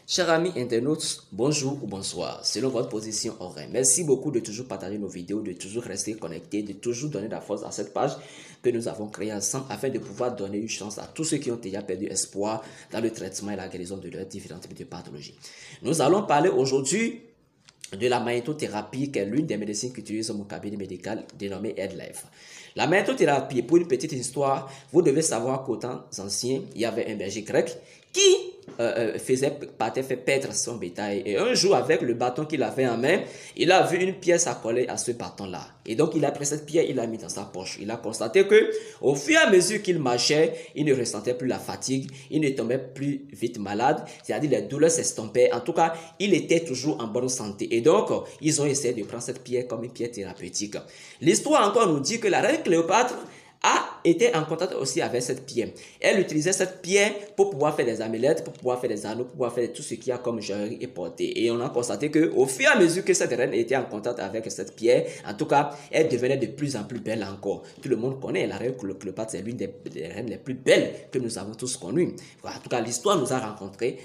Chers amis internautes, bonjour ou bonsoir, selon votre position horaire. Merci beaucoup de toujours partager nos vidéos, de toujours rester connecté, de toujours donner de la force à cette page que nous avons créée ensemble afin de pouvoir donner une chance à tous ceux qui ont déjà perdu espoir dans le traitement et la guérison de leurs différents types de pathologies. Nous allons parler aujourd'hui de la magnétothérapie, qui est l'une des médecines qu'utilise mon cabinet médical dénommé Headlife. La magnétothérapie, pour une petite histoire, vous devez savoir qu'au temps ancien, il y avait un berger grec qui partait faire paître son bétail. Et un jour, avec le bâton qu'il avait en main, il a vu une pièce accolée à ce bâton-là. Et donc, il a pris cette pierre, il l'a mis dans sa poche. Il a constaté que, au fur et à mesure qu'il marchait, il ne ressentait plus la fatigue, il ne tombait plus vite malade, c'est-à-dire les douleurs s'estompaient. En tout cas, il était toujours en bonne santé. Et donc, ils ont essayé de prendre cette pierre comme une pierre thérapeutique. L'histoire encore nous dit que la reine Cléopâtre a été en contact aussi avec cette pierre. Elle utilisait cette pierre pour pouvoir faire des amulettes, pour pouvoir faire des anneaux, pour pouvoir faire tout ce qu'il y a comme joaillerie et portée. Et on a constaté que au fur et à mesure que cette reine était en contact avec cette pierre, en tout cas, elle devenait de plus en plus belle encore. Tout le monde connaît la reine Cléopâtre, c'est l'une des reines les plus belles que nous avons tous connues. En tout cas, l'histoire nous a raconté.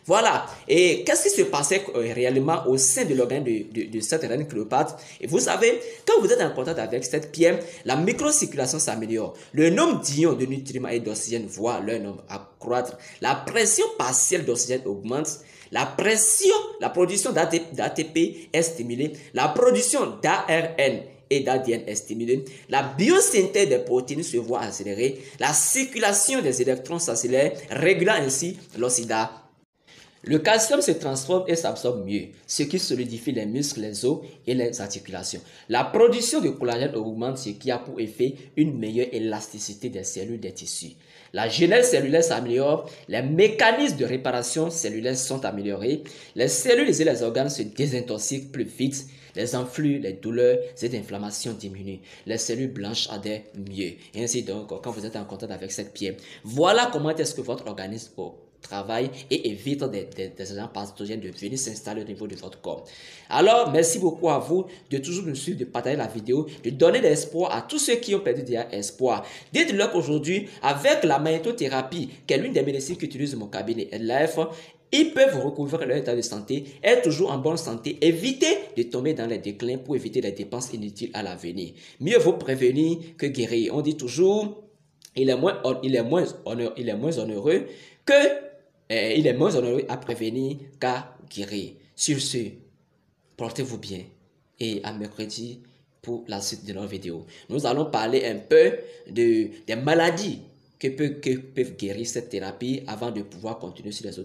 Voilà. Et qu'est-ce qui se passait réellement au sein de l'organe de cette reine Cléopâtre? Et vous savez, quand vous êtes en contact avec cette pierre, la microcirculation s'améliore. Le nombre d'ions de nutriments et d'oxygène voit leur nombre accroître. La pression partielle d'oxygène augmente. La production d'ATP est stimulée. La production d'ARN et d'ADN est stimulée. La biosynthèse des protéines se voit accélérée. La circulation des électrons s'accélère, régulant ainsi l'oxydation. Le calcium se transforme et s'absorbe mieux, ce qui solidifie les muscles, les os et les articulations. La production de collagène augmente, ce qui a pour effet une meilleure élasticité des cellules des tissus. La genèse cellulaire s'améliore, les mécanismes de réparation cellulaire sont améliorés, les cellules et les organes se désintoxiquent plus vite, les enflux, les douleurs et inflammations diminuent, les cellules blanches adhèrent mieux. Et ainsi donc, quand vous êtes en contact avec cette pierre, voilà comment est-ce que votre organisme travaille et évite des agents pathogènes de venir s'installer au niveau de votre corps. Alors, merci beaucoup à vous de toujours nous suivre, de partager la vidéo, de donner de l'espoir à tous ceux qui ont perdu déjà espoir. Dites-leur qu'aujourd'hui, avec la magnétothérapie, qui est l'une des médecines qu'utilise mon cabinet Headlife, ils peuvent recouvrir leur état de santé, être toujours en bonne santé, éviter de tomber dans les déclins pour éviter les dépenses inutiles à l'avenir. Mieux vaut prévenir que guérir. On dit toujours, il est moins onéreux à prévenir qu'à guérir. Sur ce, portez-vous bien et à mercredi pour la suite de nos vidéos. Nous allons parler un peu des maladies que peuvent guérir cette thérapie avant de pouvoir continuer sur les autres.